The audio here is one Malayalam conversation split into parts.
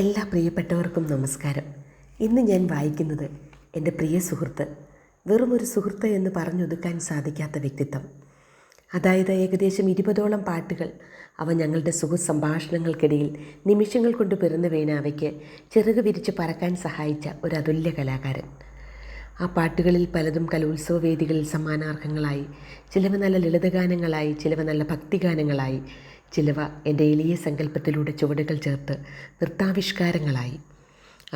എല്ലാ പ്രിയപ്പെട്ടവർക്കും നമസ്കാരം. ഇന്ന് ഞാൻ വായിക്കുന്നത് എൻ്റെ പ്രിയ സുഹൃത്ത്, വെറുമൊരു സുഹൃത്ത് എന്ന് പറഞ്ഞൊതുക്കാൻ സാധിക്കാത്ത വ്യക്തിത്വം. അതായത് ഏകദേശം 20ഓളം പാട്ടുകൾ അവ ഞങ്ങളുടെ സംഭാഷണങ്ങൾക്കിടയിൽ നിമിഷങ്ങൾ കൊണ്ട് പിറന്നു വീണ അവയ്ക്ക് ചിറക് വിരിച്ച് പറക്കാൻ സഹായിച്ച ഒരു അതുല്യ കലാകാരൻ. ആ പാട്ടുകളിൽ പലതും കലോത്സവ വേദികളിൽ സമ്മാനാർഹങ്ങളായി, ചിലവ് നല്ല ലളിതഗാനങ്ങളായി, ചിലവ് നല്ല ഭക്തിഗാനങ്ങളായി, ചിലവ എൻ്റെ എളിയ സങ്കല്പത്തിലൂടെ ചുവടുകൾ ചേർത്ത് നൃത്താവിഷ്കാരങ്ങളായി.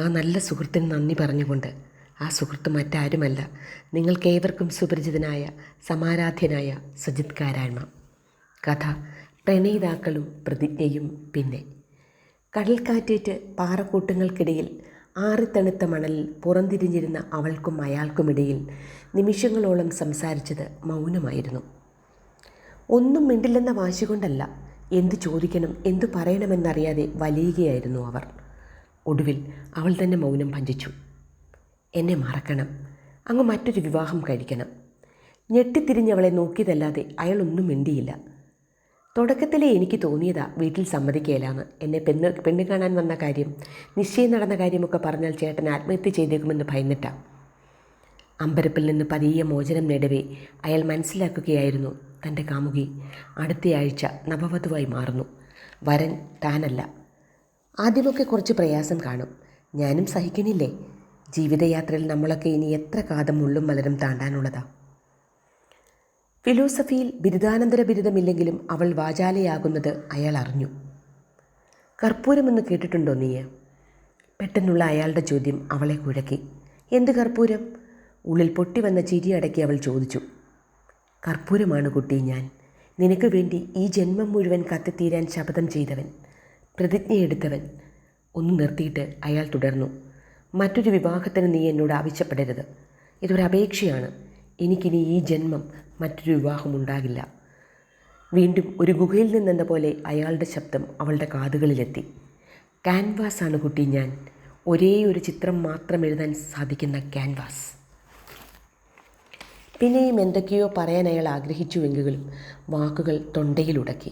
ആ നല്ല സുഹൃത്തിന് നന്ദി പറഞ്ഞുകൊണ്ട്, ആ സുഹൃത്ത് മറ്റാരുമല്ല, നിങ്ങൾക്കേവർക്കും സുപരിചിതനായ സമാരാധ്യനായ സജിത് കാരായ്മ. കഥ പ്രണയിതാക്കളും പ്രതിജ്ഞയും. പിന്നെ കടൽക്കാറ്റേറ്റ് പാറക്കൂട്ടങ്ങൾക്കിടയിൽ ആറിത്തണുത്ത മണലിൽ പുറംതിരിഞ്ഞിരുന്ന അവൾക്കും അയാൾക്കുമിടയിൽ നിമിഷങ്ങളോളം സംസാരിച്ചത് മൗനമായിരുന്നു. ഒന്നും മിണ്ടില്ലെന്ന വാശി കൊണ്ടല്ല, എന്തു ചോദിക്കണം എന്തു പറയണമെന്നറിയാതെ വലയുകയായിരുന്നു അവർ. ഒടുവിൽ അവൾ തന്നെ മൗനം ഭഞ്ജിച്ചു. എന്നെ മറക്കണം, അങ്ങ് മറ്റൊരു വിവാഹം കഴിക്കണം. ഞെട്ടിത്തിരിഞ്ഞവളെ നോക്കിയതല്ലാതെ അയാളൊന്നും മിണ്ടിയില്ല. തുടക്കത്തിലേ എനിക്ക് തോന്നിയതാ വീട്ടിൽ സമ്മതിക്കുകയില്ലാന്ന്. എന്നെ പെണ്ണ് കാണാൻ വന്ന കാര്യം, നിശ്ചയം നടന്ന കാര്യമൊക്കെ പറഞ്ഞാൽ ചേട്ടൻ ആത്മഹത്യ ചെയ്തേക്കുമെന്ന് ഭയന്നിട്ടാ. അമ്പരപ്പിൽ നിന്ന് പതിയെ മോചനം നേടവേ അയാൾ മനസ്സിലാക്കുകയായിരുന്നു തൻ്റെ കാമുകി അടുത്തയാഴ്ച നവവധുവായി മാറുന്നു. വരൻ താനല്ല. ആദ്യമൊക്കെ കുറച്ച് പ്രയാസം കാണും. ഞാനും സഹിക്കണില്ലേ? ജീവിതയാത്രയിൽ നമ്മളൊക്കെ ഇനി എത്ര കാതം മുള്ളും മലരും താണ്ടാനുള്ളതാ. ഫിലോസഫിയിൽ ബിരുദാനന്തര ബിരുദമില്ലെങ്കിലും അവൾ വാചാലയാകുന്നത് അയാൾ അറിഞ്ഞു. കർപ്പൂരമെന്ന് കേട്ടിട്ടുണ്ടോ നീ? പെട്ടെന്നുള്ള അയാളുടെ ചോദ്യം അവളെ കുഴക്കി. എന്ത് കർപ്പൂരം? ഉള്ളിൽ പൊട്ടി വന്ന ചിരി അടക്കി അവൾ ചോദിച്ചു. കർപ്പൂരമാണ് കുട്ടി ഞാൻ. നിനക്ക് വേണ്ടി ഈ ജന്മം മുഴുവൻ കത്തിത്തീരാൻ ശപഥം ചെയ്തവൻ, പ്രതിജ്ഞയെടുത്തവൻ. ഒന്ന് നിർത്തിയിട്ട് അയാൾ തുടർന്നു. മറ്റൊരു വിവാഹത്തിന് നീ എന്നോട് ആവശ്യപ്പെടരുത്. ഇതൊരപേക്ഷയാണ്. എനിക്കിനി ഈ ജന്മം മറ്റൊരു വിവാഹം ഉണ്ടാകില്ല. വീണ്ടും ഒരു ഗുഹയിൽ നിന്നെന്ന പോലെ അയാളുടെ ശബ്ദം അവളുടെ കാതുകളിലെത്തി. ക്യാൻവാസാണ് കുട്ടി ഞാൻ. ഒരേ ഒരു ചിത്രം മാത്രം എഴുതാൻ സാധിക്കുന്ന ക്യാൻവാസ്. പിന്നെയും എന്തൊക്കെയോ പറയാൻ അയാൾ ആഗ്രഹിച്ചുവെങ്കിലും വാക്കുകൾ തൊണ്ടയിലുടക്കി.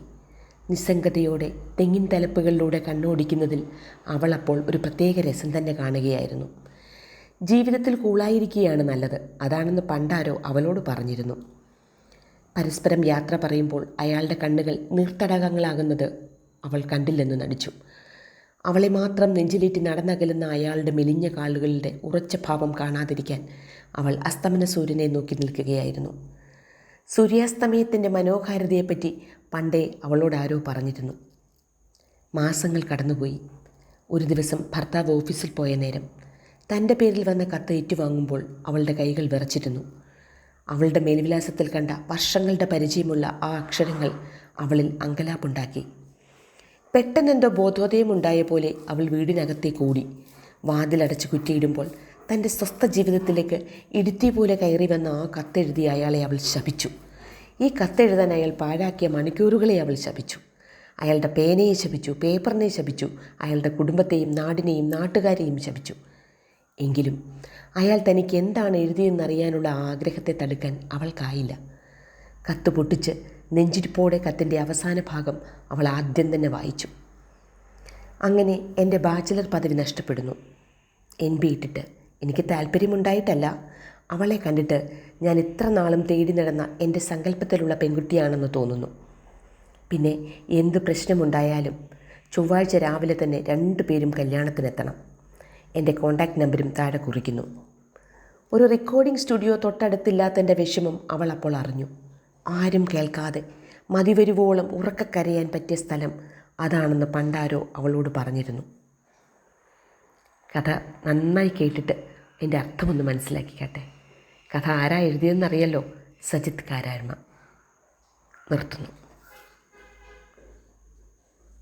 നിസ്സംഗതയോടെ തെങ്ങിൻ തലപ്പുകളിലൂടെ കണ്ണോടിക്കുന്നതിൽ അവൾ അപ്പോൾ ഒരു പ്രത്യേക രസം തന്നെ കാണുകയായിരുന്നു. ജീവിതത്തിൽ കൂളായിരിക്കുകയാണ് നല്ലത്, അതാണെന്ന് പണ്ടാരോ അവളോട് പറഞ്ഞിരുന്നു. പരസ്പരം യാത്ര പറയുമ്പോൾ അയാളുടെ കണ്ണുകൾ നീർത്തടകങ്ങളാകുന്നത് അവൾ കണ്ടില്ലെന്ന് നടിച്ചു. അവളെ മാത്രം നെഞ്ചിലേറ്റി നടന്നകലുന്ന അയാളുടെ മെലിഞ്ഞ കാലുകളുടെ ഉറച്ച ഭാവം കാണാതിരിക്കാൻ അവൾ അസ്തമന സൂര്യനെ നോക്കി നിൽക്കുകയായിരുന്നു. സൂര്യാസ്തമയത്തിൻ്റെ മനോഹാരിതയെപ്പറ്റി പണ്ടേ അവളോട് ആരോ പറഞ്ഞിരുന്നു. മാസങ്ങൾ കടന്നുപോയി. ഒരു ദിവസം ഭർത്താവ് ഓഫീസിൽ പോയ നേരം തൻ്റെ പേരിൽ വന്ന കത്ത് ഏറ്റുവാങ്ങുമ്പോൾ അവളുടെ കൈകൾ വിറച്ചിരുന്നു. അവളുടെ മേൽവിലാസത്തിൽ കണ്ട വർഷങ്ങളുടെ പരിചയമുള്ള ആ അക്ഷരങ്ങൾ അവളിൽ അങ്കലാപ്പുണ്ടാക്കി. പെട്ടെന്നെന്തോ ബോധോദയമുണ്ടായ പോലെ അവൾ വീടിനകത്തേക്ക് ഓടി. വാതിലടച്ച് കുറ്റിയിടുമ്പോൾ തൻ്റെ സ്വസ്ഥ ജീവിതത്തിലേക്ക് ഇടുത്തി പോലെ കയറി വന്ന ആ കത്തെഴുതിയ അയാളെ അവൾ ശപിച്ചു. ഈ കത്തെഴുതാൻ അയാൾ പാഴാക്കിയ മണിക്കൂറുകളെ അവൾ ശപിച്ചു. അയാളുടെ പേനയെ ശപിച്ചു, പേപ്പറിനെ ശപിച്ചു, അയാളുടെ കുടുംബത്തെയും നാടിനെയും നാട്ടുകാരെയും ശപിച്ചു. എങ്കിലും അയാൾ തനിക്ക് എന്താണ് എഴുതിയെന്നറിയാനുള്ള ആഗ്രഹത്തെ തടുക്കാൻ അവൾക്കായില്ല. കത്ത് പൊട്ടിച്ച് നെഞ്ചിരിപ്പോടെ കത്തിൻ്റെ അവസാന ഭാഗം അവൾ ആദ്യം തന്നെ വായിച്ചു. അങ്ങനെ എൻ്റെ ബാച്ചിലർ പദവി നഷ്ടപ്പെടുന്നു. NB ഇട്ടിട്ട് എനിക്ക് താല്പര്യമുണ്ടായിട്ടല്ല, അവളെ കണ്ടിട്ട് ഞാൻ ഇത്ര നാളും തേടി നടന്ന എൻ്റെ സങ്കല്പത്തിലുള്ള പെൺകുട്ടിയാണെന്ന് തോന്നുന്നു. പിന്നെ എന്ത് പ്രശ്നമുണ്ടായാലും ചൊവ്വാഴ്ച രാവിലെ തന്നെ 2 പേരും കല്യാണത്തിനെത്തണം. എൻ്റെ കോൺടാക്റ്റ് നമ്പരും താഴെ കുറിക്കുന്നു. ഒരു റെക്കോർഡിംഗ് സ്റ്റുഡിയോ തൊട്ടടുത്തില്ലാത്തതിൻ്റെ വിഷമം അവൾ അപ്പോൾ അറിഞ്ഞു. ആരും കേൾക്കാതെ മതിവരുവോളം ഉറക്കക്കരയാൻ പറ്റിയ സ്ഥലം അതാണെന്ന് പണ്ടാരോ അവളോട് പറഞ്ഞിരുന്നു. കഥ നന്നായി കേട്ടിട്ട് എൻ്റെ അർത്ഥമൊന്ന് മനസ്സിലാക്കിക്കട്ടെ. കഥ ആരാ എഴുതിയെന്നറിയല്ലോ? സജിത് കാരായ്മ. നിർത്തുന്നു.